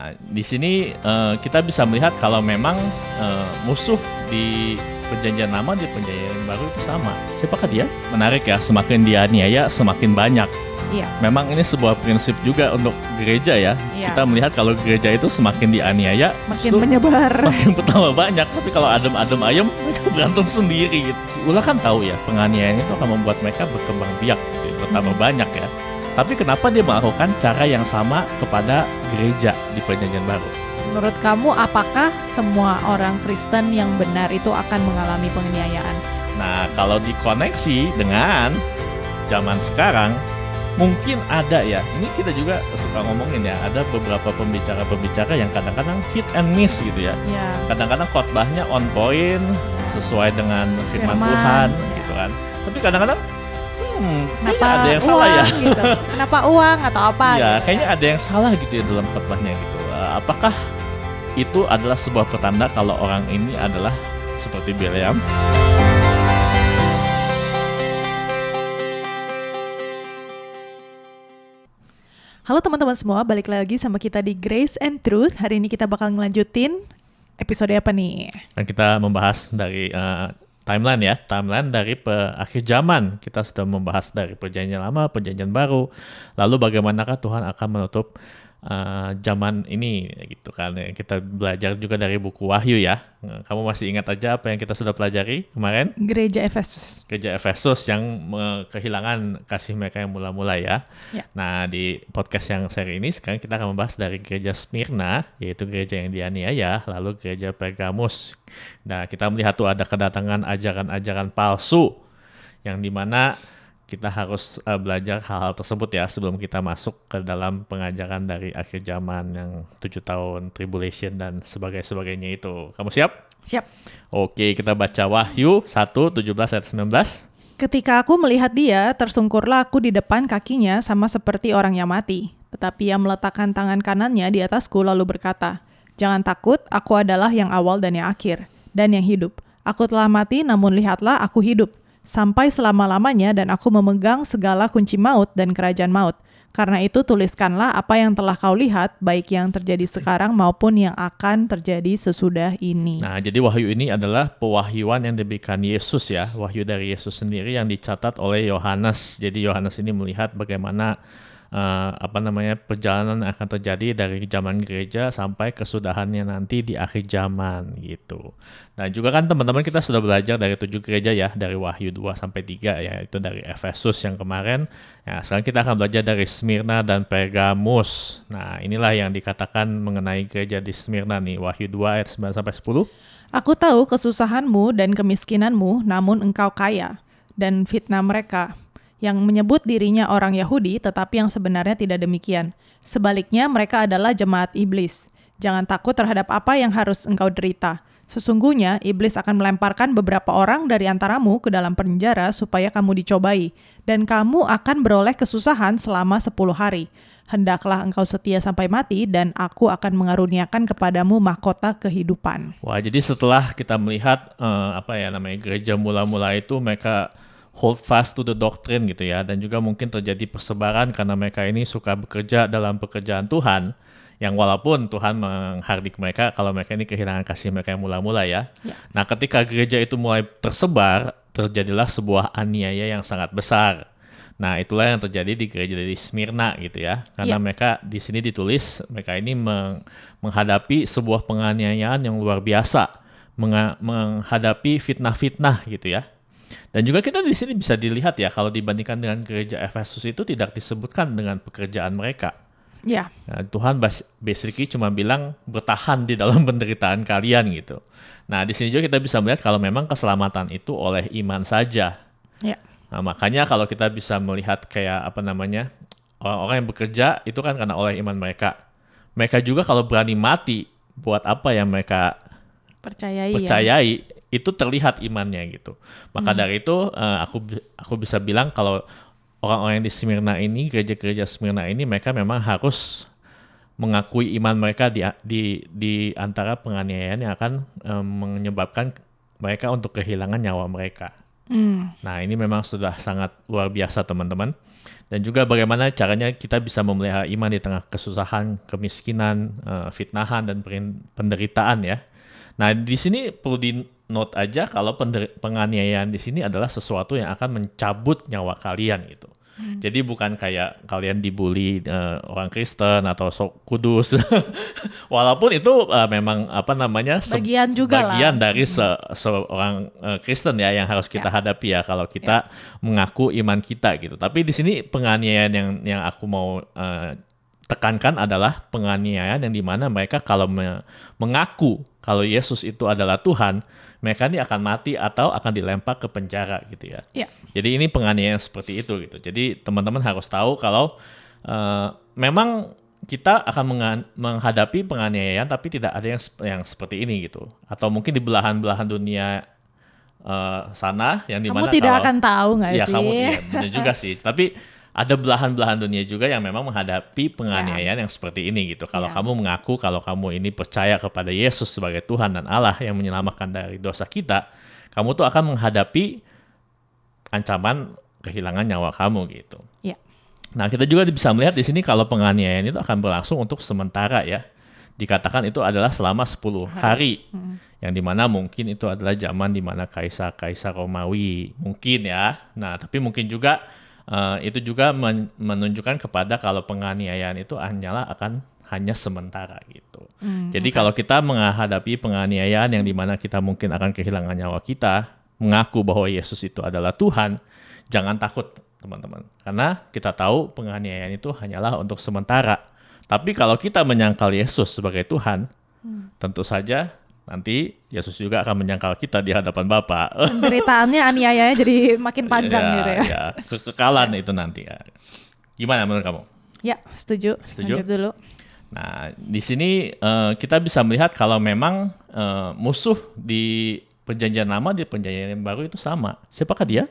Nah, di sini kita bisa melihat kalau memang musuh di perjanjian lama di perjanjian baru itu sama. Siapakah dia? Menarik ya, semakin dianiaya semakin banyak. Iya. Memang ini sebuah prinsip juga untuk gereja ya. Iya. Kita melihat kalau gereja itu semakin dianiaya, Makin menyebar. makin bertambah banyak. Tapi kalau adem-adem ayem, mereka berantem sendiri gitu. Si Ula kan tahu ya, penganiayaan itu akan membuat mereka berkembang biak, gitu, bertambah banyak ya. Tapi kenapa dia melakukan cara yang sama kepada gereja di perjanjian baru? Menurut kamu, apakah semua orang Kristen yang benar itu akan mengalami penganiayaan? Nah, kalau dikoneksi dengan zaman sekarang, mungkin ada ya. Ini kita juga suka ngomongin ya, ada beberapa pembicara-pembicara yang kadang-kadang hit and miss gitu ya. Ya. Kadang-kadang khotbahnya on point, sesuai dengan firman Firman, Tuhan ya. gitu kan. Tapi kadang-kadang Kenapa kayaknya ada yang salah ya. gitu? Kenapa uang atau apa? Ya, gitu kayaknya ada yang salah gitu ya dalam khotbahnya gitu. Apakah itu adalah sebuah petanda kalau orang ini adalah seperti Bileam? Halo teman-teman semua, balik lagi sama kita di Grace and Truth. Hari ini kita bakal ngelanjutin episode apa nih? Dan kita membahas dari timeline ya, timeline dari akhir zaman. Kita sudah membahas dari perjanjian lama, perjanjian baru. Lalu bagaimanakah Tuhan akan menutup zaman ini gitu kan. Kita belajar juga dari buku Wahyu ya. Kamu masih ingat aja apa yang kita sudah pelajari kemarin? Gereja Efesus. Gereja Efesus yang kehilangan kasih mereka yang mula-mula ya. Nah, di podcast yang seri ini sekarang kita akan membahas dari gereja Smyrna, yaitu gereja yang dianiaya, lalu gereja Pergamus. Nah, kita melihat tuh ada kedatangan ajaran-ajaran palsu yang dimana kita harus belajar hal-hal tersebut ya sebelum kita masuk ke dalam pengajaran dari akhir zaman yang 7 tahun tribulation dan sebagainya itu. Kamu siap? Siap. Oke, kita baca Wahyu 1:17-19. Ketika aku melihat dia, tersungkurlah aku di depan kakinya sama seperti orang yang mati. Tetapi ia meletakkan tangan kanannya di atasku lalu berkata, "Jangan takut, aku adalah yang awal dan yang akhir, dan yang hidup. Aku telah mati, namun lihatlah aku hidup sampai selama-lamanya dan aku memegang segala kunci maut dan kerajaan maut. Karena itu tuliskanlah apa yang telah kau lihat, baik yang terjadi sekarang maupun yang akan terjadi sesudah ini." Nah, jadi wahyu ini adalah pewahyuan yang diberikan Yesus ya, wahyu dari Yesus sendiri yang dicatat oleh Yohanes. Jadi Yohanes ini melihat bagaimana perjalanan yang akan terjadi dari zaman gereja sampai kesudahannya nanti di akhir zaman gitu. Nah, juga kan teman-teman kita sudah belajar dari 7 gereja ya, dari Wahyu 2-3 ya, itu dari Efesus yang kemarin. Ya, sekarang kita akan belajar dari Smyrna dan Pergamus. Nah, inilah yang dikatakan mengenai gereja di Smyrna nih, Wahyu 2 ayat 9-10. Aku tahu kesusahanmu dan kemiskinanmu, namun engkau kaya, dan fitnah mereka yang menyebut dirinya orang Yahudi, tetapi yang sebenarnya tidak demikian. Sebaliknya, mereka adalah jemaat iblis. Jangan takut terhadap apa yang harus engkau derita. Sesungguhnya, iblis akan melemparkan beberapa orang dari antaramu ke dalam penjara supaya kamu dicobai, dan kamu akan beroleh kesusahan selama 10 hari. Hendaklah engkau setia sampai mati, dan aku akan mengaruniakan kepadamu mahkota kehidupan. Wah, jadi setelah kita melihat gereja mula-mula itu mereka hold fast to the doctrine gitu ya, dan juga mungkin terjadi persebaran karena mereka ini suka bekerja dalam pekerjaan Tuhan, yang walaupun Tuhan menghardik mereka kalau mereka ini kehilangan kasih mereka yang mula-mula ya. Nah, ketika gereja itu mulai tersebar, terjadilah sebuah aniaya yang sangat besar. Nah, itulah yang terjadi di gereja di Smyrna gitu ya, karena mereka di sini ditulis mereka ini menghadapi sebuah penganiayaan yang luar biasa, menghadapi fitnah-fitnah gitu ya. Dan juga kita di sini bisa dilihat ya, kalau dibandingkan dengan gereja Efesus itu tidak disebutkan dengan pekerjaan mereka. Ya. Nah, Tuhan basically cuma bilang bertahan di dalam penderitaan kalian gitu. Nah, di sini juga kita bisa melihat kalau memang keselamatan itu oleh iman saja. Ya. Nah, makanya kalau kita bisa melihat kayak orang-orang yang bekerja itu kan karena oleh iman mereka. Mereka juga kalau berani mati buat apa yang mereka percayai. Itu terlihat imannya gitu. Maka dari itu aku bisa bilang kalau orang-orang yang di Smyrna ini, gereja-gereja Smyrna ini, mereka memang harus mengakui iman mereka di antara penganiayaan yang akan menyebabkan mereka untuk kehilangan nyawa mereka. Nah, ini memang sudah sangat luar biasa, teman-teman. Dan juga bagaimana caranya kita bisa memelihara iman di tengah kesusahan, kemiskinan, fitnahan, dan penderitaan ya. Nah, di sini perlu di-note aja kalau penganiayaan di sini adalah sesuatu yang akan mencabut nyawa kalian gitu. Jadi bukan kayak kalian dibully orang Kristen atau sok kudus. Walaupun itu memang Bagian juga bagian lah. dari seorang Kristen ya yang harus kita hadapi ya kalau kita mengaku iman kita gitu. Tapi di sini penganiayaan yang aku mau tekankan adalah penganiayaan yang dimana mereka kalau mengaku kalau Yesus itu adalah Tuhan, mereka ini akan mati atau akan dilempar ke penjara gitu ya. Ya. Jadi ini penganiayaan seperti itu gitu. Jadi teman-teman harus tahu kalau memang kita akan menghadapi penganiayaan tapi tidak ada yang seperti ini gitu. Atau mungkin di belahan-belahan dunia sana yang dimana Kamu tidak akan tahu nggak ya, sih? Benar juga sih. Tapi ada belahan-belahan dunia juga yang memang menghadapi penganiayaan yang seperti ini gitu. Kalau kamu mengaku kalau kamu ini percaya kepada Yesus sebagai Tuhan dan Allah yang menyelamatkan dari dosa kita, kamu tuh akan menghadapi ancaman kehilangan nyawa kamu gitu. Ya. Nah, kita juga bisa melihat di sini kalau penganiayaan itu akan berlangsung untuk sementara ya. Dikatakan itu adalah selama 10 hari. Yang dimana mungkin itu adalah zaman dimana kaisar Romawi mungkin ya. Nah, tapi mungkin juga itu juga menunjukkan kepada kalau penganiayaan itu hanya sementara gitu. Jadi kalau kita menghadapi penganiayaan yang dimana kita mungkin akan kehilangan nyawa kita, mengaku bahwa Yesus itu adalah Tuhan, jangan takut teman-teman. Karena kita tahu penganiayaan itu hanyalah untuk sementara. Tapi kalau kita menyangkal Yesus sebagai Tuhan, tentu saja nanti Yesus juga akan menyangkal kita di hadapan Bapa. Penderitaannya, aniayanya jadi makin panjang gitu ya. Ya, kekekalan itu nanti ya. Gimana menurut kamu? Ya, setuju. Lanjut dulu. Nah, di sini kita bisa melihat kalau memang musuh di perjanjian lama di perjanjian baru itu sama. Siapakah dia?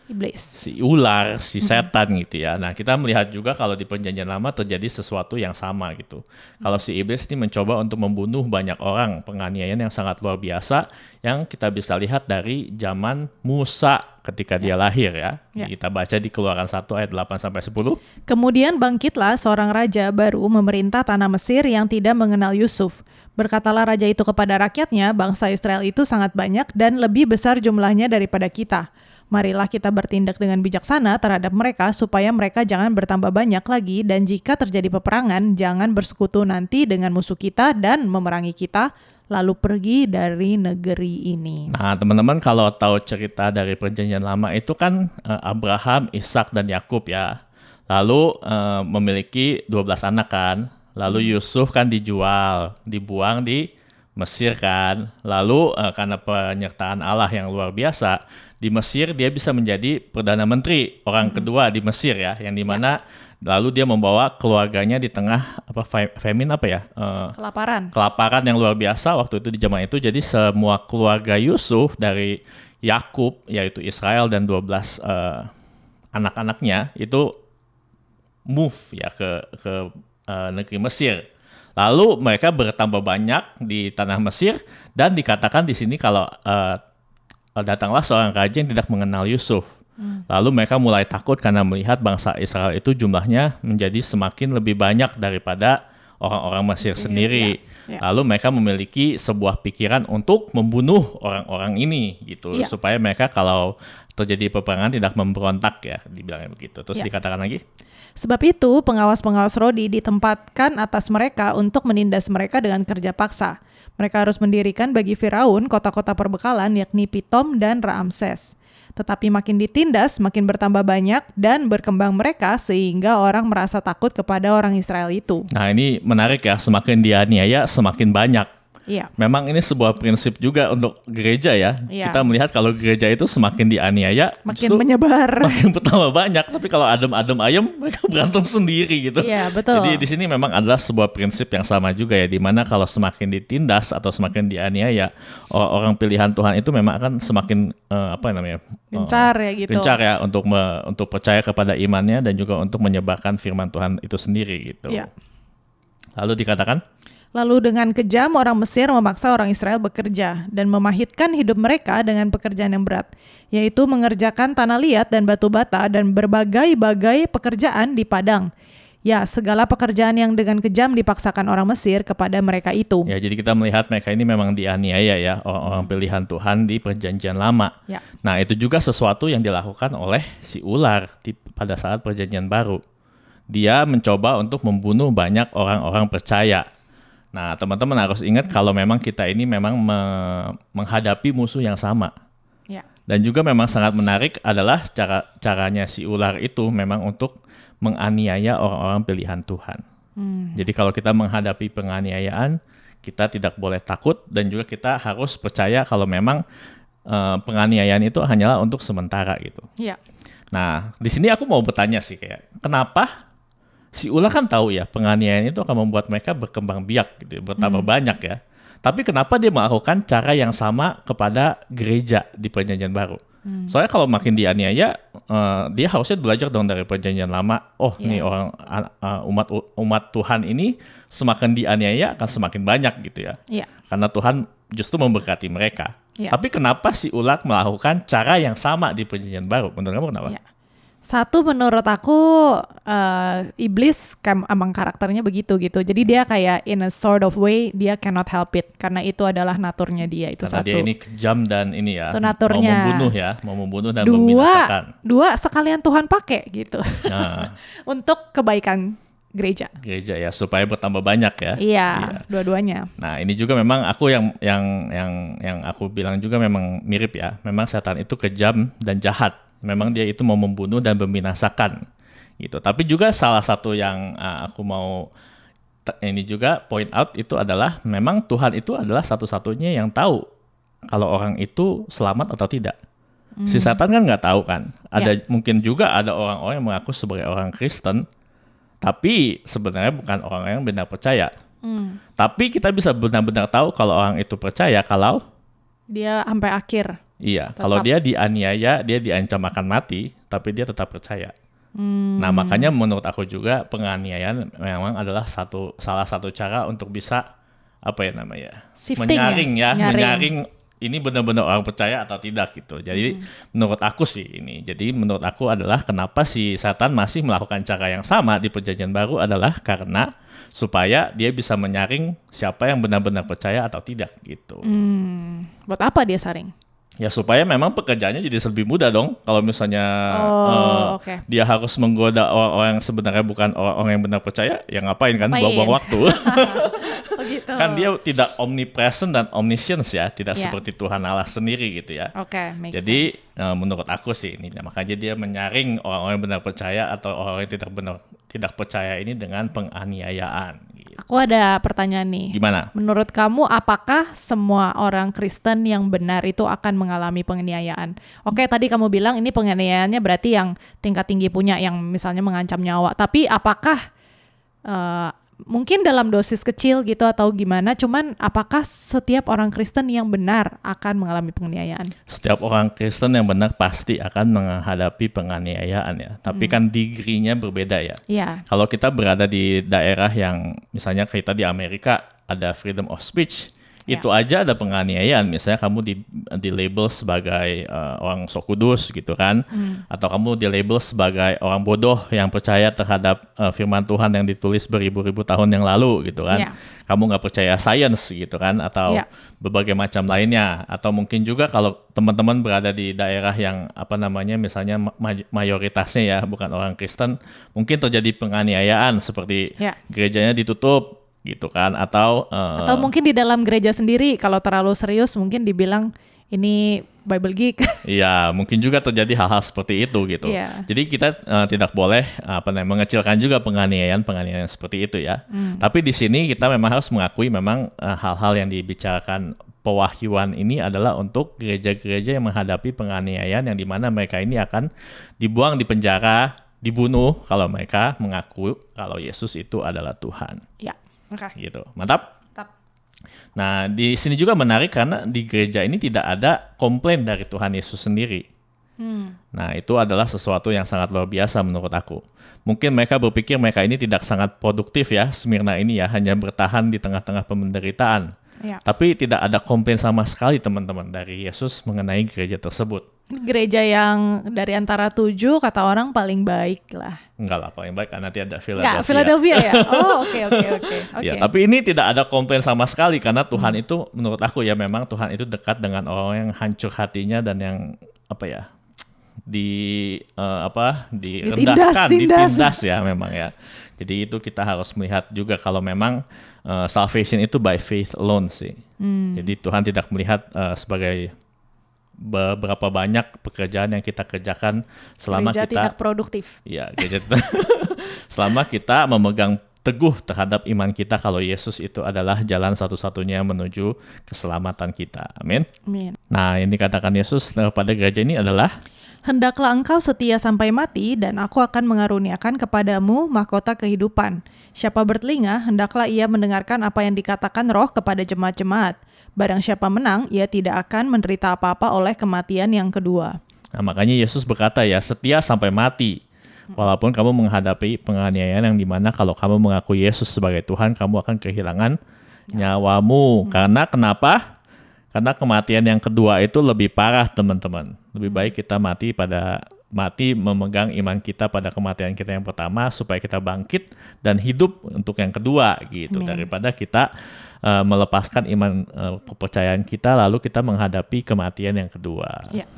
Iblis. Si ular, si setan gitu ya. Nah, kita melihat juga kalau di perjanjian lama terjadi sesuatu yang sama gitu. Kalau si iblis ini mencoba untuk membunuh banyak orang, penganiayaan yang sangat luar biasa yang kita bisa lihat dari zaman Musa ketika dia lahir ya. Kita baca di Keluaran 1 ayat 8-10. Kemudian bangkitlah seorang raja baru memerintah tanah Mesir yang tidak mengenal Yusuf. Berkatalah raja itu kepada rakyatnya, bangsa Israel itu sangat banyak dan lebih besar jumlahnya daripada kita. Marilah kita bertindak dengan bijaksana terhadap mereka supaya mereka jangan bertambah banyak lagi dan jika terjadi peperangan jangan bersekutu nanti dengan musuh kita dan memerangi kita lalu pergi dari negeri ini. Nah, teman-teman kalau tahu cerita dari perjanjian lama itu kan Abraham, Ishak dan Yakub ya. Lalu memiliki 12 anak kan. Lalu Yusuf kan dibuang di Mesir kan. Lalu karena penyertaan Allah yang luar biasa, di Mesir dia bisa menjadi Perdana Menteri, orang kedua di Mesir ya, yang dimana lalu dia membawa keluarganya di tengah kelaparan yang luar biasa waktu itu di zaman itu. Jadi semua keluarga Yusuf dari Yakub yaitu Israel dan 12 anak-anaknya itu move ya ke negeri Mesir. Lalu mereka bertambah banyak di tanah Mesir dan dikatakan di sini kalau datanglah seorang raja yang tidak mengenal Yusuf. Lalu mereka mulai takut karena melihat bangsa Israel itu jumlahnya menjadi semakin lebih banyak daripada orang-orang Mesir sendiri. Lalu mereka memiliki sebuah pikiran untuk membunuh orang-orang ini gitu supaya mereka kalau terjadi peperangan tidak memberontak ya, dibilangnya begitu. Terus dikatakan lagi? Sebab itu pengawas-pengawas Rodi ditempatkan atas mereka untuk menindas mereka dengan kerja paksa. Mereka harus mendirikan bagi Firaun kota-kota perbekalan yakni Pitom dan Raamses. Tetapi makin ditindas, makin bertambah banyak dan berkembang mereka sehingga orang merasa takut kepada orang Israel itu. Nah ini menarik ya, semakin dianiaya semakin banyak. Iya. Memang ini sebuah prinsip juga untuk gereja ya. Kita melihat kalau gereja itu semakin dianiaya, makin menyebar, makin bertambah banyak. Tapi kalau adem-adem ayam, mereka berantem sendiri gitu. Iya, betul. Jadi di sini memang adalah sebuah prinsip yang sama juga ya, di mana kalau semakin ditindas atau semakin dianiaya, orang pilihan Tuhan itu memang akan semakin gencar ya gitu. Gencar ya untuk percaya kepada imannya dan juga untuk menyebarkan firman Tuhan itu sendiri gitu. Iya. Lalu dikatakan? Lalu dengan kejam orang Mesir memaksa orang Israel bekerja dan memahitkan hidup mereka dengan pekerjaan yang berat, yaitu mengerjakan tanah liat dan batu bata dan berbagai-bagai pekerjaan di padang. Ya, segala pekerjaan yang dengan kejam dipaksakan orang Mesir kepada mereka itu. Ya, jadi kita melihat mereka ini memang dianiaya ya, orang-orang pilihan Tuhan di Perjanjian Lama. Ya. Nah, itu juga sesuatu yang dilakukan oleh si ular pada saat Perjanjian Baru. Dia mencoba untuk membunuh banyak orang-orang percaya. Nah, teman-teman harus ingat kalau memang kita ini memang menghadapi musuh yang sama. Ya. Dan juga memang sangat menarik adalah caranya si ular itu memang untuk menganiaya orang-orang pilihan Tuhan. Jadi kalau kita menghadapi penganiayaan, kita tidak boleh takut dan juga kita harus percaya kalau memang penganiayaan itu hanyalah untuk sementara gitu. Ya. Nah, di sini aku mau bertanya sih kayak, kenapa si ular kan tahu ya penganiayaan itu akan membuat mereka berkembang biak gitu, bertambah banyak ya. Tapi kenapa dia melakukan cara yang sama kepada gereja di Perjanjian Baru? Soalnya kalau makin dianiaya, dia harusnya belajar dong dari Perjanjian Lama. Oh, nih orang umat Tuhan ini semakin dianiaya akan semakin banyak gitu ya. Ya. Karena Tuhan justru memberkati mereka. Ya. Tapi kenapa si ular melakukan cara yang sama di Perjanjian Baru? Menurut kamu kenapa? Ya. Satu, menurut aku iblis emang karakternya begitu gitu. Jadi dia kayak in a sort of way dia cannot help it karena itu adalah naturnya dia, itu Karena satu. dia ini kejam dan ini ya, Itu naturnya. mau membunuh dan membinasakan. Dua sekalian Tuhan pakai gitu Nah, untuk kebaikan gereja. gereja ya supaya bertambah banyak ya. Iya, dua-duanya. Nah, ini juga memang aku yang aku bilang juga memang mirip ya. Memang setan itu kejam dan jahat. Memang dia itu mau membunuh dan membinasakan gitu. Tapi juga salah satu yang aku mau ini juga point out itu adalah memang Tuhan itu adalah satu-satunya yang tahu kalau orang itu selamat atau tidak. Si setan kan nggak tahu kan. Mungkin juga ada orang-orang yang mengaku sebagai orang Kristen, tapi sebenarnya bukan orang yang benar percaya. Tapi kita bisa benar-benar tahu kalau orang itu percaya kalau dia sampai akhir. Iya, kalau dia dianiaya, dia diancam akan mati, tapi dia tetap percaya. Nah, makanya menurut aku juga penganiayaan memang adalah salah satu cara untuk bisa Sifting menyaring ini benar-benar orang percaya atau tidak gitu. Jadi menurut aku sih ini. Jadi menurut aku adalah kenapa si setan masih melakukan cara yang sama di Perjanjian Baru adalah karena supaya dia bisa menyaring siapa yang benar-benar percaya atau tidak gitu. Buat apa dia saring? Ya supaya memang pekerjaannya jadi lebih mudah dong. Kalau misalnya dia harus menggoda orang-orang yang sebenarnya bukan orang-orang yang benar percaya, ya ngapain kan buang-buang waktu. Gitu. Kan dia tidak omnipresent dan omniscience ya, tidak seperti Tuhan Allah sendiri gitu ya. Jadi menurut aku sih ini, makanya dia menyaring orang-orang yang benar percaya atau orang yang tidak percaya ini dengan penganiayaan. Gitu. Aku ada pertanyaan nih. Gimana? Menurut kamu apakah semua orang Kristen yang benar itu akan mengalami penganiayaan? Oke, tadi kamu bilang ini penganiayaannya berarti yang tingkat tinggi punya, yang misalnya mengancam nyawa. Tapi apakah mungkin dalam dosis kecil gitu atau gimana? Cuman apakah setiap orang Kristen yang benar akan mengalami penganiayaan? Setiap orang Kristen yang benar pasti akan menghadapi penganiayaan ya. Tapi kan degree-nya berbeda ya. Iya. Kalau kita berada di daerah yang misalnya kita di Amerika ada freedom of speech, itu aja ada penganiayaan. Misalnya kamu di label sebagai orang sok kudus gitu kan, atau kamu di label sebagai orang bodoh yang percaya terhadap firman Tuhan yang ditulis beribu-ribu tahun yang lalu gitu kan. Kamu nggak percaya sains gitu kan, atau berbagai macam lainnya. Atau mungkin juga kalau teman-teman berada di daerah yang misalnya mayoritasnya ya bukan orang Kristen, mungkin terjadi penganiayaan seperti gerejanya ditutup gitu kan, atau mungkin di dalam gereja sendiri kalau terlalu serius mungkin dibilang ini Bible geek. Iya, mungkin juga terjadi hal-hal seperti itu gitu. Jadi kita tidak boleh mengecilkan juga penganiayaan seperti itu ya. Tapi di sini kita memang harus mengakui memang hal-hal yang dibicarakan pewahyuan ini adalah untuk gereja-gereja yang menghadapi penganiayaan yang dimana mereka ini akan dibuang di penjara, dibunuh kalau mereka mengaku kalau Yesus itu adalah Tuhan. Ya. Gitu, mantap. Nah, di sini juga menarik karena di gereja ini tidak ada komplain dari Tuhan Yesus sendiri. Nah, itu adalah sesuatu yang sangat luar biasa menurut aku. Mungkin mereka berpikir mereka ini tidak sangat produktif ya, Smyrna ini ya, hanya bertahan di tengah-tengah penderitaan. Ya. Tapi tidak ada komplain sama sekali teman-teman dari Yesus mengenai gereja tersebut. Gereja yang dari antara 7 kata orang paling baik lah. Enggak lah, paling baik kan nanti ada Enggak, Philadelphia. Philadelphia ya? Oh, oke. Ya, tapi ini tidak ada komplain sama sekali karena Tuhan itu menurut aku ya memang Tuhan itu dekat dengan orang yang hancur hatinya dan yang direndahkan, ditindas ya memang ya. Jadi itu kita harus melihat juga kalau memang salvation itu by faith alone sih. Jadi Tuhan tidak melihat sebagai berapa banyak pekerjaan yang kita kerjakan selama gereja kita tidak produktif. Ya, selama kita memegang teguh terhadap iman kita kalau Yesus itu adalah jalan satu-satunya menuju keselamatan kita. Amin. Amin. Nah, yang dikatakan Yesus pada gereja ini adalah hendaklah engkau setia sampai mati dan aku akan mengaruniakan kepadamu mahkota kehidupan. Siapa bertelinga, hendaklah ia mendengarkan apa yang dikatakan Roh kepada jemaat-jemaat. Barang siapa menang, ia tidak akan menderita apa-apa oleh kematian yang kedua. Nah, makanya Yesus berkata ya, setia sampai mati. Walaupun kamu menghadapi penganiayaan yang dimana kalau kamu mengaku Yesus sebagai Tuhan, kamu akan kehilangan nyawamu. Karena kenapa? Karena kematian yang kedua itu lebih parah, teman-teman. Lebih baik kita mati memegang iman kita pada kematian kita yang pertama supaya kita bangkit dan hidup untuk yang kedua gitu. Daripada kita melepaskan iman kepercayaan kita lalu kita menghadapi kematian yang kedua. Ya.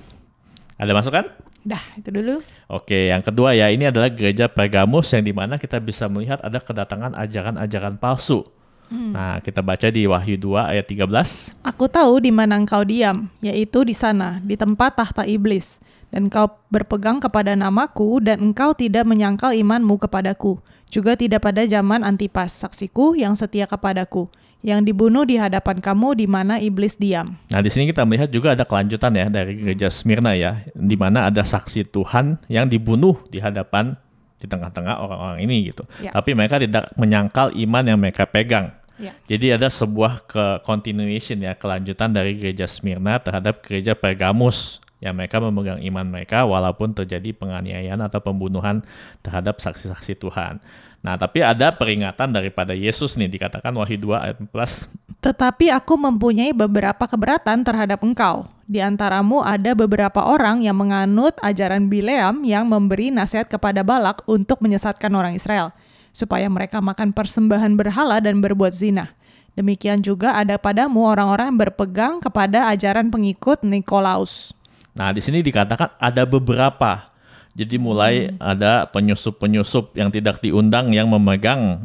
Ada masukan? Dah, itu dulu. Oke, yang kedua ya, ini adalah gereja Pergamus yang dimana kita bisa melihat ada kedatangan ajaran-ajaran palsu. Nah, kita baca di Wahyu 2 ayat 13. Aku tahu di mana engkau diam, yaitu di sana, di tempat tahta iblis. Dan engkau berpegang kepada namaku, dan engkau tidak menyangkal imanmu kepadaku. Juga tidak pada zaman Antipas, saksiku yang setia kepadaku, yang dibunuh di hadapan kamu di mana iblis diam. Nah, di sini kita melihat juga ada kelanjutan ya dari gereja Smyrna ya, di mana ada saksi Tuhan yang dibunuh di hadapan di tengah-tengah orang-orang ini gitu. Ya. Tapi mereka tidak menyangkal iman yang mereka pegang. Ya. Jadi ada sebuah continuation ya, kelanjutan dari gereja Smyrna terhadap gereja Pergamus yang mereka memegang iman mereka walaupun terjadi penganiayaan atau pembunuhan terhadap saksi-saksi Tuhan. Nah, tapi ada peringatan daripada Yesus nih, dikatakan Wahyu 2 ayat 14. Tetapi aku mempunyai beberapa keberatan terhadap engkau. Di antaramu ada beberapa orang yang menganut ajaran Bileam yang memberi nasihat kepada Balak untuk menyesatkan orang Israel, supaya mereka makan persembahan berhala dan berbuat zina. Demikian juga ada padamu orang-orang yang berpegang kepada ajaran pengikut Nikolaus. Nah, di sini dikatakan ada beberapa. Jadi mulai ada penyusup-penyusup yang tidak diundang yang memegang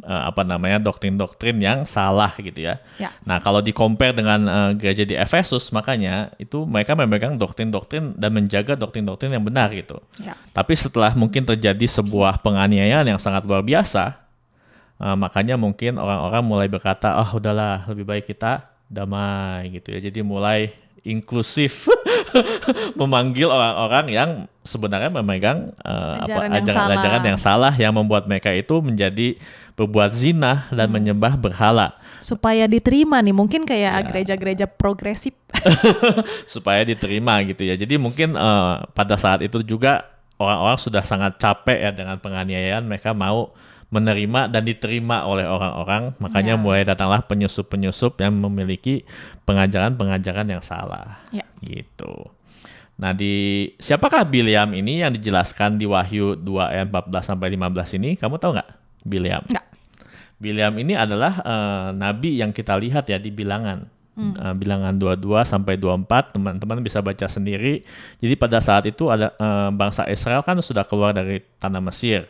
doktrin-doktrin yang salah gitu ya. Ya. Nah, kalau di-compare dengan gereja di Efesus, makanya itu mereka memegang doktrin-doktrin dan menjaga doktrin-doktrin yang benar gitu. Ya. Tapi setelah mungkin terjadi sebuah penganiayaan yang sangat luar biasa, makanya mungkin orang-orang mulai berkata, udahlah lebih baik kita damai gitu ya. Jadi mulai inklusif memanggil orang-orang yang sebenarnya memegang ajaran yang salah yang membuat mereka itu menjadi berbuat zina dan menyembah berhala. Supaya diterima nih, mungkin kayak gereja-gereja progresif. Supaya diterima gitu ya. Jadi mungkin pada saat itu juga orang-orang sudah sangat capek ya dengan penganiayaan, mereka mau menerima dan diterima oleh orang-orang, makanya mulai datanglah penyusup-penyusup yang memiliki pengajaran-pengajaran yang salah. Gitu. Nah, siapakah Bileam ini yang dijelaskan di Wahyu 2 ayat 14 sampai 15 ini? Kamu tahu nggak Bileam? Nggak. Bileam ini adalah nabi yang kita lihat ya di Bilangan. Bilangan 22 sampai 24, teman-teman bisa baca sendiri. Jadi pada saat itu ada bangsa Israel kan sudah keluar dari tanah Mesir.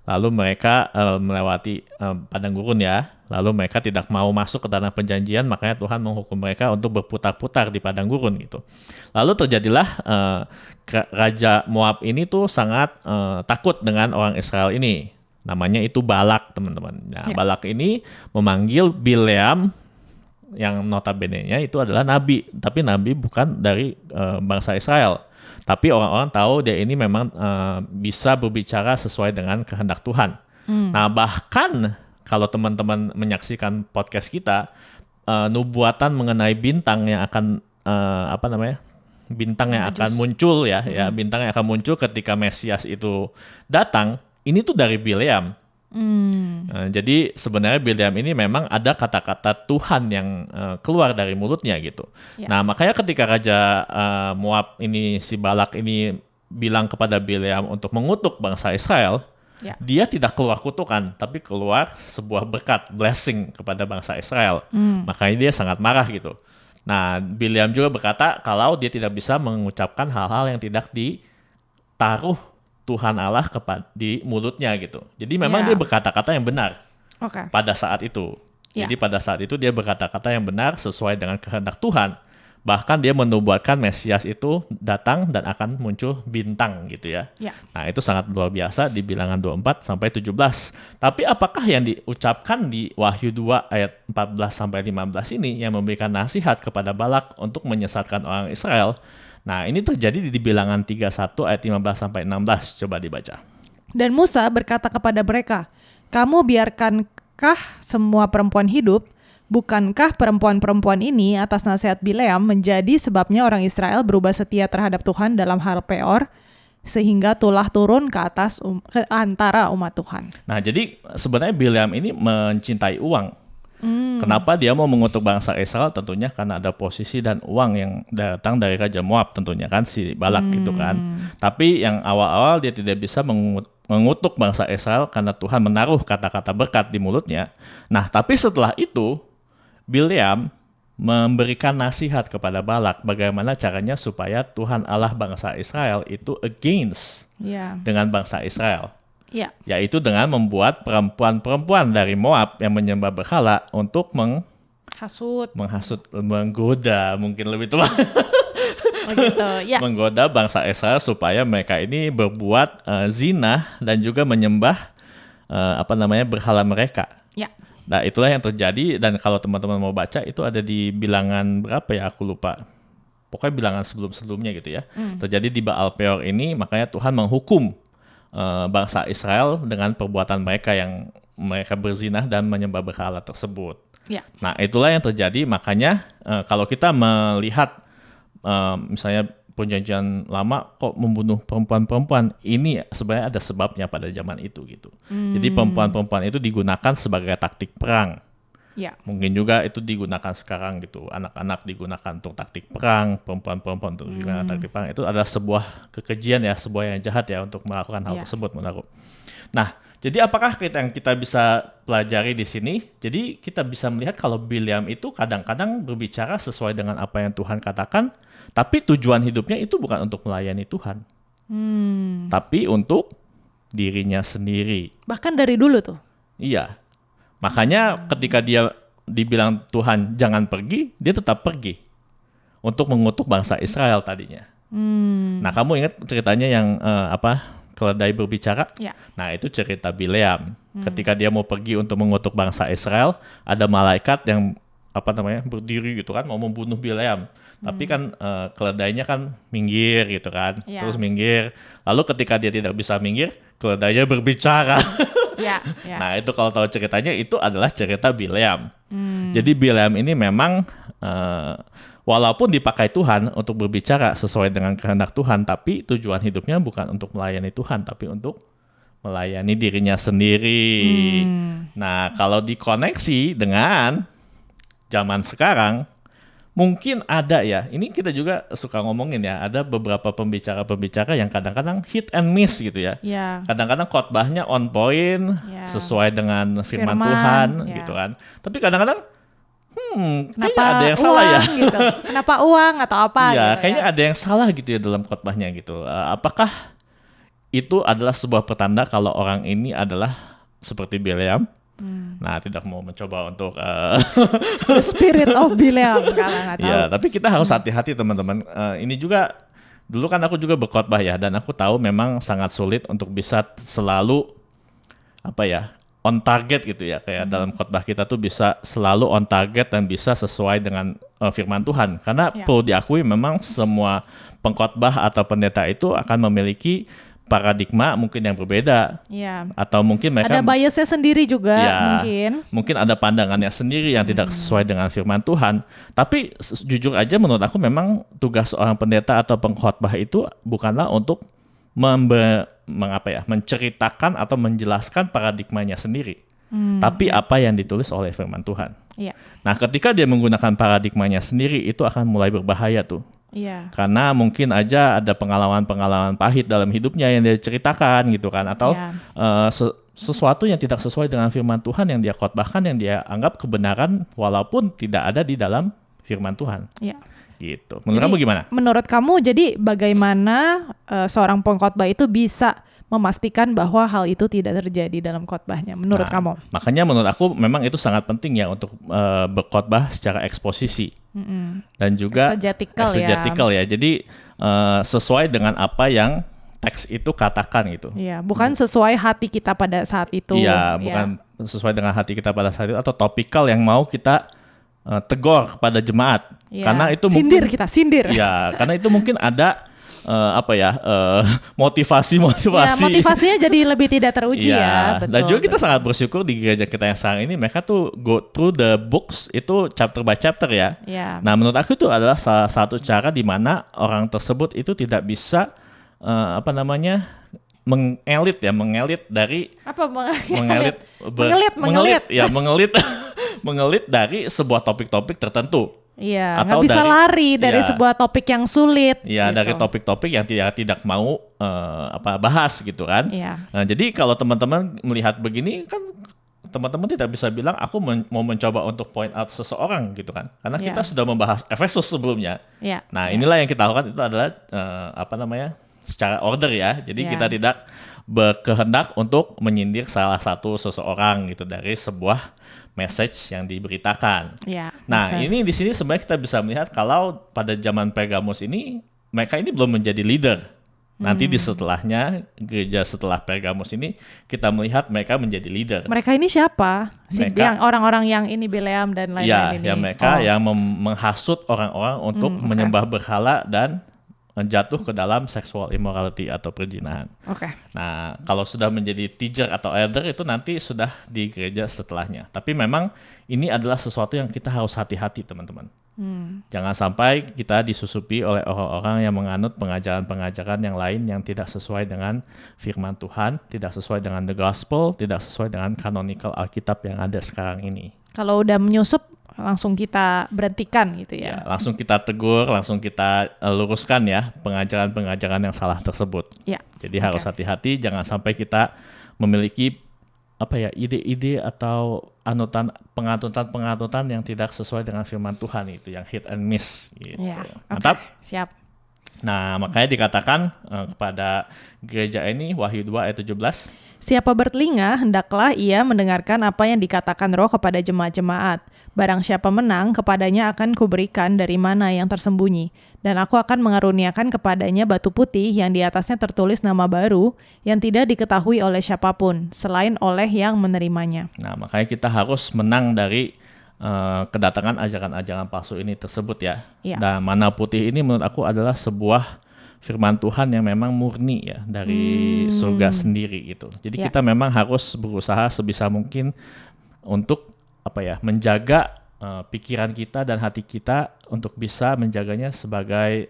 Lalu mereka melewati padang gurun ya. Lalu mereka tidak mau masuk ke tanah perjanjian, makanya Tuhan menghukum mereka untuk berputar-putar di padang gurun gitu. Lalu terjadilah Raja Moab ini tuh sangat takut dengan orang Israel ini. Namanya itu Balak, teman-teman. Nah, Balak ini memanggil Bileam yang notabene-nya itu adalah nabi. Tapi nabi bukan dari bangsa Israel. Tapi orang-orang tahu dia ini memang bisa berbicara sesuai dengan kehendak Tuhan. Nah, bahkan kalau teman-teman menyaksikan podcast kita, nubuatan mengenai bintang yang akan bintang yang akan Majus. muncul ya, bintang yang akan muncul ketika Mesias itu datang, ini tuh dari Bileam. Jadi sebenarnya Bileam ini memang ada kata-kata Tuhan yang keluar dari mulutnya gitu. Ya. Nah makanya ketika Raja Moab ini, si Balak ini bilang kepada Bileam untuk mengutuk bangsa Israel, Ya. dia tidak keluar kutukan, tapi keluar sebuah berkat, blessing kepada bangsa Israel. Makanya dia sangat marah gitu. Nah Bileam juga berkata kalau dia tidak bisa mengucapkan hal-hal yang tidak ditaruh Tuhan Allah di mulutnya gitu. Jadi memang Ya. dia berkata-kata yang benar Oke. pada saat itu. Ya. Jadi pada saat itu dia berkata-kata yang benar sesuai dengan kehendak Tuhan. Bahkan dia menubuatkan Mesias itu datang dan akan muncul bintang gitu ya. Ya. Nah itu sangat luar biasa di bilangan 24 sampai 17. Tapi apakah yang diucapkan di Wahyu 2 ayat 14 sampai 15 ini yang memberikan nasihat kepada Balak untuk menyesatkan orang Israel? Nah, ini terjadi di bilangan 31 ayat 15 sampai 16. Coba dibaca. Dan Musa berkata kepada mereka, "Kamu biarkankah semua perempuan hidup? Bukankah perempuan-perempuan ini atas nasihat Bileam menjadi sebabnya orang Israel berubah setia terhadap Tuhan dalam hal Peor, sehingga tulah turun ke antara umat Tuhan?" Nah, jadi sebenarnya Bileam ini mencintai uang. Kenapa dia mau mengutuk bangsa Israel? Tentunya karena ada posisi dan uang yang datang dari Raja Moab tentunya kan, si Balak gitu kan. Tapi yang awal-awal dia tidak bisa mengutuk bangsa Israel karena Tuhan menaruh kata-kata berkat di mulutnya. Nah, tapi setelah itu Bileam memberikan nasihat kepada Balak bagaimana caranya supaya Tuhan Allah bangsa Israel itu against Ya. dengan bangsa Israel. Ya. Yaitu dengan membuat perempuan-perempuan dari Moab yang menyembah berhala untuk Hasut. menghasut, menggoda, mungkin lebih tua, Begitu. Ya. menggoda bangsa Israel supaya mereka ini berbuat zina dan juga menyembah berhala mereka. Ya. Nah itulah yang terjadi, dan kalau teman-teman mau baca itu ada di bilangan berapa ya, aku lupa. Pokoknya bilangan sebelum-sebelumnya gitu ya. Terjadi di Baal Peor ini, makanya Tuhan menghukum bangsa Israel dengan perbuatan mereka yang mereka berzinah dan menyembah berhala tersebut. Ya. Nah itulah yang terjadi, makanya kalau kita melihat misalnya perjanjian lama kok membunuh perempuan-perempuan, ini sebenarnya ada sebabnya pada zaman itu gitu. Jadi perempuan-perempuan itu digunakan sebagai taktik perang. Ya. Mungkin juga itu digunakan sekarang gitu, anak-anak digunakan untuk taktik perang, perempuan-perempuan untuk digunakan taktik perang. Itu adalah sebuah kekejian ya, sebuah yang jahat ya untuk melakukan hal tersebut menurut aku. Nah, jadi apakah yang kita bisa pelajari di sini? Jadi kita bisa melihat kalau Bileam itu kadang-kadang berbicara sesuai dengan apa yang Tuhan katakan, tapi tujuan hidupnya itu bukan untuk melayani Tuhan, tapi untuk dirinya sendiri. Bahkan dari dulu tuh. Iya. Makanya ketika dia dibilang Tuhan jangan pergi, dia tetap pergi untuk mengutuk bangsa Israel tadinya. Nah, kamu ingat ceritanya yang keledai berbicara? Ya. Nah, itu cerita Bileam. Ketika dia mau pergi untuk mengutuk bangsa Israel, ada malaikat yang berdiri gitu kan, mau membunuh Bileam. Tapi kan keledainya kan minggir gitu kan, terus minggir. Lalu ketika dia tidak bisa minggir, keledainya berbicara. Ya. Nah itu kalau tahu ceritanya, itu adalah cerita Bileam. Jadi Bileam ini memang walaupun dipakai Tuhan untuk berbicara sesuai dengan kehendak Tuhan, tapi tujuan hidupnya bukan untuk melayani Tuhan, tapi untuk melayani dirinya sendiri. Nah kalau dikoneksi dengan zaman sekarang, mungkin ada ya, ini kita juga suka ngomongin ya, ada beberapa pembicara-pembicara yang kadang-kadang hit and miss gitu ya. Ya. Kadang-kadang khotbahnya on point, sesuai dengan firman Tuhan gitu kan. Tapi kadang-kadang kayaknya ada yang salah ya. Gitu. Kenapa uang atau apa? Iya, gitu, kayaknya ada yang salah gitu ya dalam khotbahnya gitu. Apakah itu adalah sebuah pertanda kalau orang ini adalah seperti Bileam? Nah, tidak mau mencoba untuk The spirit of Bileam, kalau nggak tahu. Ya, tapi kita harus hati-hati teman-teman. Ini juga dulu kan aku juga berkhotbah ya, dan aku tahu memang sangat sulit untuk bisa selalu on target gitu ya. Kayak dalam khotbah kita tuh bisa selalu on target dan bisa sesuai dengan firman Tuhan. Karena perlu diakui memang semua pengkhotbah atau pendeta itu akan memiliki paradigma mungkin yang berbeda. Ya. Atau mungkin mereka Ada biasnya sendiri juga ya, mungkin ada pandangannya sendiri yang tidak sesuai dengan firman Tuhan. Tapi jujur aja menurut aku memang tugas seorang pendeta atau pengkhotbah itu bukanlah untuk menceritakan atau menjelaskan paradigmanya sendiri. Tapi apa yang ditulis oleh firman Tuhan. Iya. Nah, ketika dia menggunakan paradigmanya sendiri, itu akan mulai berbahaya tuh. Iya. Karena mungkin aja ada pengalaman-pengalaman pahit dalam hidupnya yang dia ceritakan gitu kan. Atau sesuatu yang tidak sesuai dengan firman Tuhan yang dia khotbahkan, yang dia anggap kebenaran walaupun tidak ada di dalam firman Tuhan. Iya. Gitu. Menurut kamu gimana? Menurut kamu, jadi bagaimana seorang pengkhotbah itu bisa memastikan bahwa hal itu tidak terjadi dalam khotbahnya menurut kamu? Makanya menurut aku memang itu sangat penting ya untuk berkhotbah secara eksposisi. Dan juga exegetical ya. Jadi sesuai dengan apa yang teks itu katakan gitu. Iya, bukan sesuai hati kita pada saat itu. Iya, bukan sesuai dengan hati kita pada saat itu atau topikal yang mau kita tegur kepada jemaat. Ya. Karena itu sindir. Iya, karena itu mungkin ada motivasi. Ya, motivasinya jadi lebih tidak teruji ya. Betul, dan juga kita sangat bersyukur di gereja kita yang sekarang ini mereka tuh go through the books itu chapter by chapter ya. Nah, menurut aku itu adalah salah satu cara di mana orang tersebut itu tidak bisa mengelit dari mengelit dari sebuah topik-topik tertentu. Iya, nggak bisa lari dari sebuah topik yang sulit. Iya, gitu. dari topik-topik yang tidak mau bahas gitu kan. Iya. Nah, jadi kalau teman-teman melihat begini kan teman-teman tidak bisa bilang aku mau mencoba untuk point out seseorang gitu kan. Karena kita sudah membahas Efesus sebelumnya. Iya. Nah, inilah yang kita lakukan itu adalah secara order ya. Jadi kita tidak berkehendak untuk menyindir salah satu seseorang gitu dari sebuah message yang diberitakan. Ya, nah, ini di sini sebenarnya kita bisa melihat kalau pada zaman Pergamos ini mereka ini belum menjadi leader. Nanti di setelahnya gereja setelah Pergamos ini kita melihat mereka menjadi leader. Mereka ini siapa? Yang orang-orang yang ini Bileam dan lain-lain ini. Ya, mereka yang menghasut orang-orang untuk menyembah berhala dan jatuh ke dalam sexual immorality atau perzinahan. Nah, kalau sudah menjadi teacher atau elder itu nanti sudah di gereja setelahnya. Tapi memang ini adalah sesuatu yang kita harus hati-hati, teman-teman. Jangan sampai kita disusupi oleh orang-orang yang menganut pengajaran-pengajaran yang lain yang tidak sesuai dengan firman Tuhan, tidak sesuai dengan the gospel, tidak sesuai dengan canonical Alkitab yang ada sekarang ini. Kalau udah menyusup, langsung kita berhentikan gitu ya. Langsung kita tegur, langsung kita luruskan ya pengajaran-pengajaran yang salah tersebut. Ya. Jadi harus hati-hati, jangan sampai kita memiliki ide-ide atau pengatutan yang tidak sesuai dengan firman Tuhan, itu yang hit and miss gitu. Ya. Mantap? Siap. Nah, makanya dikatakan kepada gereja ini Wahyu 2 ayat 17. Siapa bertelinga, hendaklah ia mendengarkan apa yang dikatakan Roh kepada jemaat-jemaat. Barang siapa menang, kepadanya akan kuberikan dari mana yang tersembunyi. Dan aku akan mengaruniakan kepadanya batu putih yang di atasnya tertulis nama baru, yang tidak diketahui oleh siapapun, selain oleh yang menerimanya. Nah, makanya kita harus menang dari kedatangan ajaran-ajaran palsu ini tersebut ya. Dan mana putih ini menurut aku adalah sebuah firman Tuhan yang memang murni ya dari surga sendiri gitu. Jadi kita memang harus berusaha sebisa mungkin untuk menjaga pikiran kita dan hati kita untuk bisa menjaganya sebagai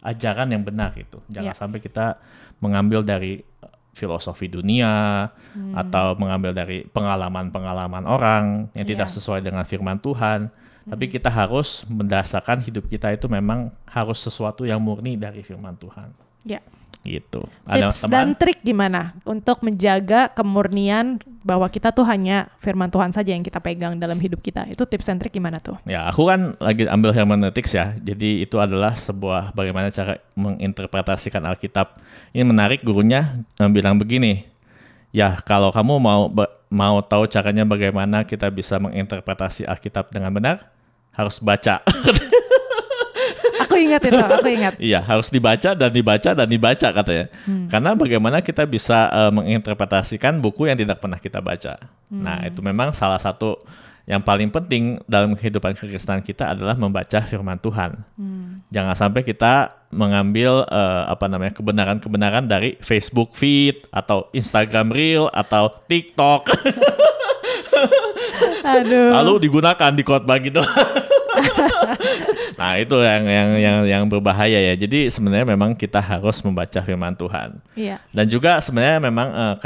ajaran yang benar gitu. Jangan sampai kita mengambil dari filosofi dunia atau mengambil dari pengalaman-pengalaman orang yang tidak sesuai dengan firman Tuhan. Tapi kita harus mendasarkan hidup kita itu memang harus sesuatu yang murni dari firman Tuhan. Ya. Gitu. Tips dan trik gimana untuk menjaga kemurnian bahwa kita tuh hanya firman Tuhan saja yang kita pegang dalam hidup kita. Itu tips dan trik gimana tuh? Ya, aku kan lagi ambil hermeneutics ya. Jadi itu adalah sebuah bagaimana cara menginterpretasikan Alkitab. Ini menarik, gurunya bilang begini. Ya, kalau kamu mau tahu caranya bagaimana kita bisa menginterpretasi Alkitab dengan benar, harus baca. Aku ingat. Iya, harus dibaca katanya. Karena bagaimana kita bisa menginterpretasikan buku yang tidak pernah kita baca. Nah, itu memang salah satu yang paling penting dalam kehidupan kekristenan kita adalah membaca firman Tuhan. Jangan sampai kita mengambil kebenaran-kebenaran dari Facebook feed atau Instagram Reel atau TikTok. Aduh. Lalu digunakan di khotbah gitu. Nah, itu yang berbahaya ya. Jadi sebenarnya memang kita harus membaca firman Tuhan. Iya. Dan juga sebenarnya memang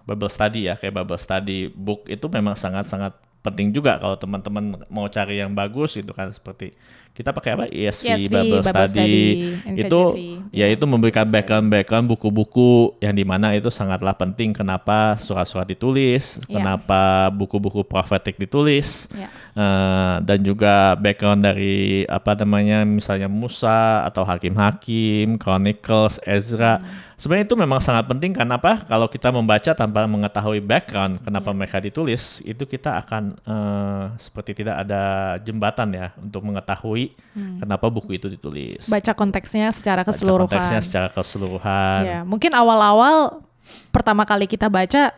Bible study ya, kayak Bible study book itu memang sangat-sangat penting juga kalau teman-teman mau cari yang bagus gitu kan, seperti kita pakai apa ESV Bible Study itu NKJV. ya itu memberikan background buku-buku yang dimana itu sangatlah penting. Kenapa surat-surat ditulis, kenapa buku-buku profetik ditulis, dan juga background dari misalnya Musa atau Hakim-Hakim, Chronicles, Ezra. Sebenarnya itu memang sangat penting. Kenapa? Kalau kita membaca tanpa mengetahui background kenapa mereka ditulis, itu kita akan seperti tidak ada jembatan ya untuk mengetahui kenapa buku itu ditulis. Baca konteksnya secara keseluruhan. Ya, mungkin awal-awal pertama kali kita baca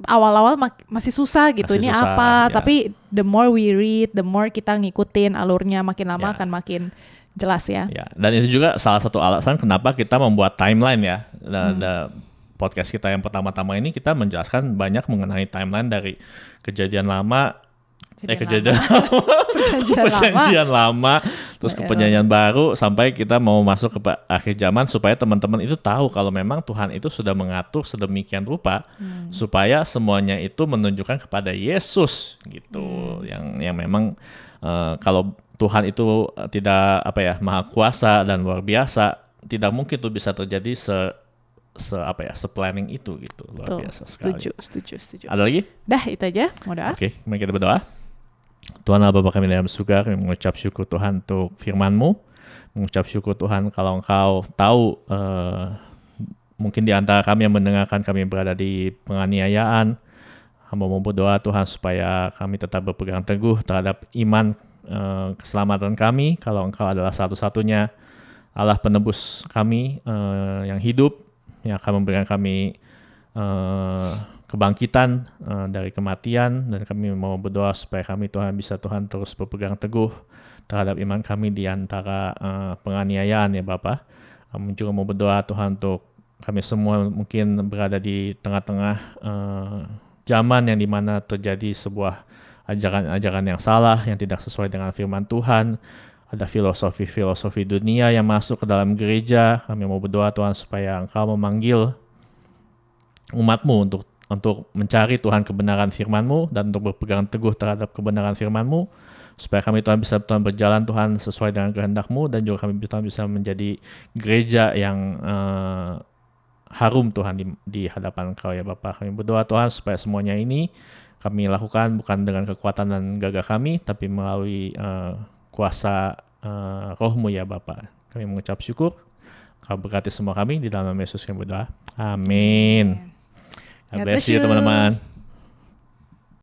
awal-awal masih susah gitu. Ini susah, apa? Ya. Tapi the more we read, the more kita ngikutin alurnya, makin lama akan makin jelas ya. Dan itu juga salah satu alasan kenapa kita membuat timeline ya. Podcast kita yang pertama-tama ini kita menjelaskan banyak mengenai timeline dari Perjanjian Lama, Perjanjian Lama, terus ke Perjanjian Baru sampai kita mau masuk ke akhir zaman, supaya teman-teman itu tahu kalau memang Tuhan itu sudah mengatur sedemikian rupa supaya semuanya itu menunjukkan kepada Yesus gitu. Yang memang kalau Tuhan itu tidak maha kuasa dan luar biasa, tidak mungkin itu bisa terjadi planning itu gitu. Luar biasa sekali. Setuju. Ada lagi? Dah, itu aja. Mau doa? Oke, mari kita berdoa. Tuhan Allah Bapa kami dalam surga, kami mengucap syukur Tuhan untuk firman-Mu. Mengucap syukur Tuhan kalau Engkau tahu mungkin di antara kami yang mendengarkan kami berada di penganiayaan. Hamba mau berdoa Tuhan supaya kami tetap berpegang teguh terhadap iman keselamatan kami. Kalau Engkau adalah satu-satunya Allah penebus kami yang hidup, yang akan memberikan kami kebangkitan dari kematian, dan kami mau berdoa supaya kami Tuhan terus berpegang teguh terhadap iman kami di antara penganiayaan ya Bapa. Kami juga mau berdoa Tuhan untuk kami semua mungkin berada di tengah-tengah zaman yang dimana terjadi sebuah ajaran-ajaran yang salah, yang tidak sesuai dengan firman Tuhan. Ada filosofi dunia yang masuk ke dalam gereja. Kami mau berdoa Tuhan supaya Engkau memanggil umat-Mu untuk mencari Tuhan kebenaran firman-Mu dan untuk berpegang teguh terhadap kebenaran firman-Mu, supaya kami Tuhan bisa berjalan Tuhan sesuai dengan kehendak-Mu, dan juga kami Tuhan bisa menjadi gereja yang harum Tuhan di hadapan Engkau ya Bapa. Kami berdoa Tuhan supaya semuanya ini kami lakukan bukan dengan kekuatan dan gagah kami, tapi melalui kuasa Roh-Mu ya Bapa. Kami mengucap syukur. Kau berkati semua kami di dalam nama Yesus kami berdoa. Amin. God bless you teman-teman.